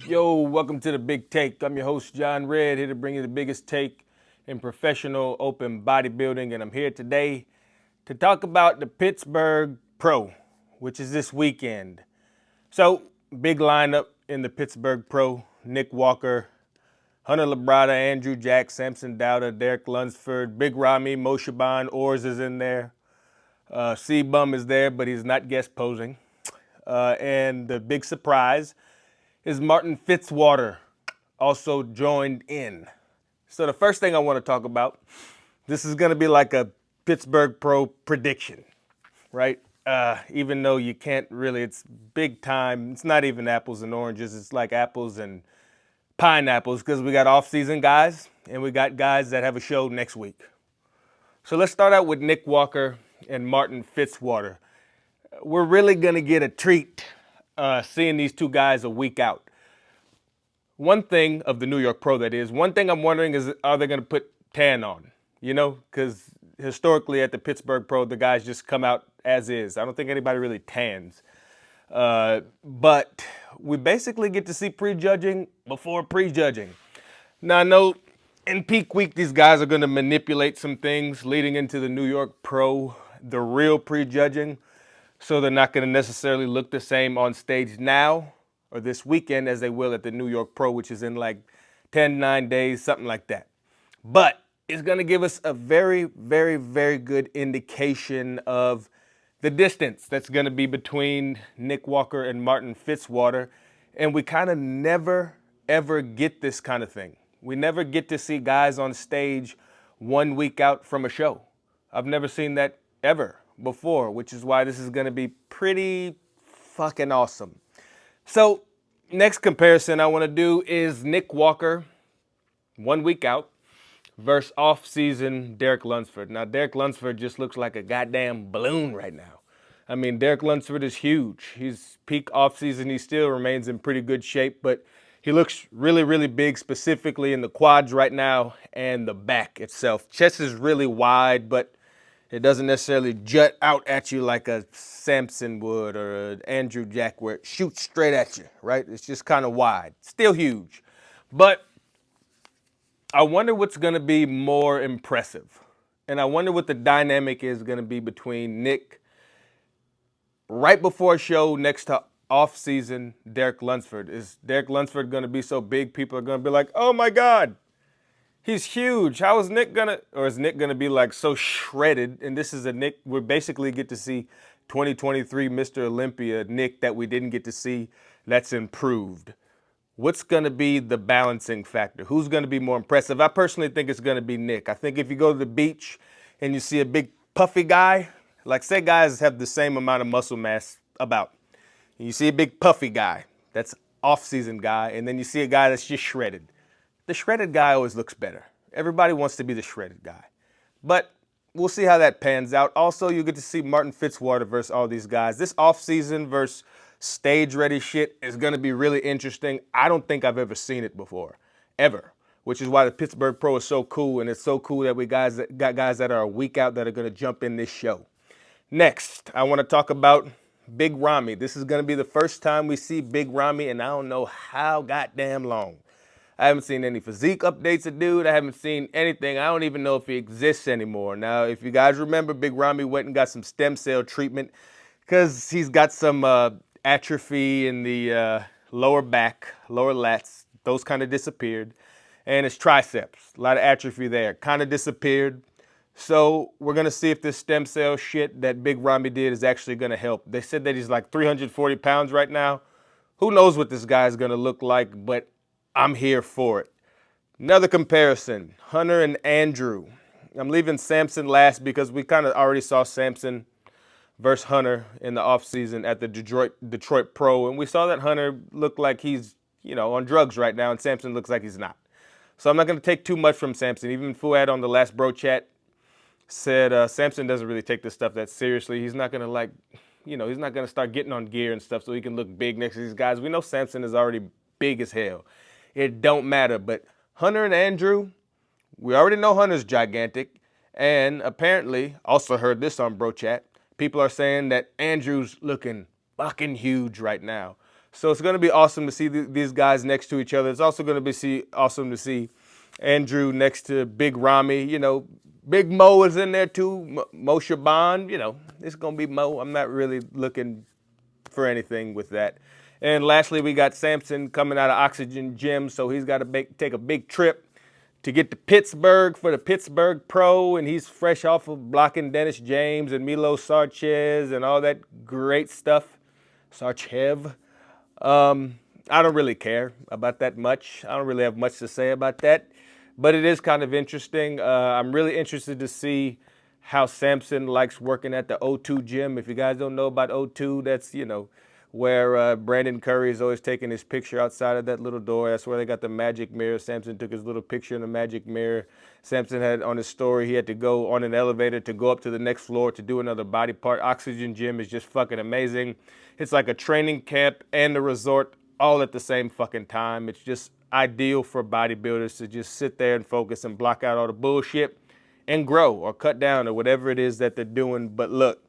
Yo, welcome to the Big Take. I'm your host, John Red, here to bring you the biggest take in professional open bodybuilding. And I'm here today to talk about the Pittsburgh Pro, which is this weekend. So, big lineup in the Pittsburgh Pro. Nick Walker, Hunter Labrada, Andrew Jack, Samson Dauda, Derek Lunsford, Big Ramy, Moshaban, Ors is in there. C-Bum is there, but he's not guest posing. And the big surprise is Martin Fitzwater also joined in. So the first thing I want to talk about, this is going to be like a Pittsburgh Pro Prediction, right? Even though you can't really, it's big time. It's not even apples and oranges. It's like apples and pineapples because we got off-season guys and we got guys that have a show next week. So let's start out with Nick Walker and Martin Fitzwater. We're really going to get a treat seeing these two guys a week out. One thing of the New York Pro, that is, one thing I'm wondering is, are they going to put tan on? You know, because historically at the Pittsburgh Pro, the guys just come out as is. I don't think anybody really tans. But we basically get to see prejudging before prejudging. Now, I know in peak week, these guys are going to manipulate some things leading into the New York Pro, the real prejudging. So they're not going to necessarily look the same on stage now or this weekend as they will at the New York Pro, which is in like 10, 9 days, something like that. But it's going to give us a very, very, very good indication of the distance that's going to be between Nick Walker and Martin Fitzwater. And we kind of never, ever get this kind of thing. We never get to see guys on stage 1 week out from a show. I've never seen that ever before, which is why this is going to be pretty fucking awesome. So, next comparison I want to do is Nick Walker 1 week out versus off-season Derek Lunsford. Now, Derek Lunsford just looks like a goddamn balloon right now. I mean, Derek Lunsford is huge. He's peak off-season. He still remains in pretty good shape, but he looks really, really big, specifically in the quads right now and the back itself. Chest is really wide, but it doesn't necessarily jut out at you like a Samson would or an Andrew Jack where it shoots straight at you, right? It's just kind of wide. Still huge. But I wonder what's going to be more impressive. And I wonder what the dynamic is going to be between Nick right before a show next to off-season Derek Lunsford. Is Derek Lunsford going to be so big people are going to be like, oh my God, he's huge. How is Nick gonna, or is Nick gonna be like so shredded? And this is a Nick, we basically get to see 2023 Mr. Olympia Nick that we didn't get to see that's improved. What's gonna be the balancing factor? Who's gonna be more impressive? I personally think it's gonna be Nick. I think if you go to the beach and you see a big puffy guy, like say guys have the same amount of muscle mass about, and you see a big puffy guy, that's off-season guy, and then you see a guy that's just shredded. The shredded guy always looks better. Everybody wants to be the shredded guy. But we'll see how that pans out. Also, you get to see Martin Fitzwater versus all these guys. This off-season versus stage-ready shit is going to be really interesting. I don't think I've ever seen it before, ever, which is why the Pittsburgh Pro is so cool, and it's so cool that we got guys that are a week out that are going to jump in this show. Next, I want to talk about Big Ramy. This is going to be the first time we see Big Ramy, and I don't know how goddamn long. I haven't seen any physique updates of dude. I haven't seen anything. I don't even know if he exists anymore. Now, if you guys remember, Big Ramy went and got some stem cell treatment because he's got some atrophy in the lower back, lower lats. Those kind of disappeared. And his triceps, a lot of atrophy there, kind of disappeared. So we're going to see if this stem cell shit that Big Ramy did is actually going to help. They said that he's like 340 pounds right now. Who knows what this guy is going to look like, but I'm here for it. Another comparison, Hunter and Andrew. I'm leaving Samson last because we kind of already saw Samson versus Hunter in the offseason at the Detroit Pro, and we saw that Hunter looked like he's, on drugs right now, and Samson looks like he's not. So I'm not going to take too much from Samson. Even Fuad on the last bro chat said Samson doesn't really take this stuff that seriously. He's not going to he's not going to start getting on gear and stuff so he can look big next to these guys. We know Samson is already big as hell. It don't matter. But Hunter and Andrew, we already know Hunter's gigantic. And apparently, also heard this on Bro Chat, people are saying that Andrew's looking fucking huge right now. So it's going to be awesome to see these guys next to each other. It's also going to be awesome to see Andrew next to Big Ramy. You know, Big Mo is in there too. Mo Shaban, you know, it's going to be Mo. I'm not really looking for anything with that. And lastly, we got Samson coming out of Oxygen Gym, so he's got to take a big trip to get to Pittsburgh for the Pittsburgh Pro, and he's fresh off of blocking Dennis James and Milo Sarchez and all that great stuff. Sarchev. I don't really care about that much. I don't really have much to say about that, but it is kind of interesting. I'm really interested to see how Samson likes working at the O2 gym. If you guys don't know about O2, that's, you know, where Brandon Curry is always taking his picture outside of that little door. That's where they got the magic mirror. Samson took his little picture in the magic mirror. Samson had on his story, he had to go on an elevator to go up to the next floor to do another body part. Oxygen Gym is just fucking amazing. It's like a training camp and a resort all at the same fucking time. It's just ideal for bodybuilders to just sit there and focus and block out all the bullshit and grow or cut down or whatever it is that they're doing. But look,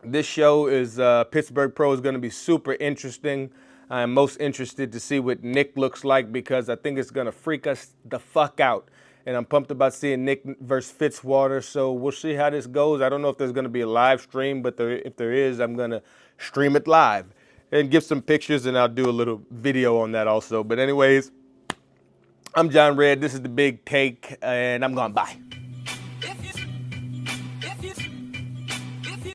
this show is Pittsburgh Pro is going to be super interesting. I'm most interested to see what Nick looks like because I think it's going to freak us the fuck out. And I'm pumped about seeing Nick versus Fitzwater. So we'll see how this goes. I don't know if there's going to be a live stream, but if there is, I'm going to stream it live and give some pictures, and I'll do a little video on that also. But anyways, I'm John Red. This is The Big Take, and I'm going bye.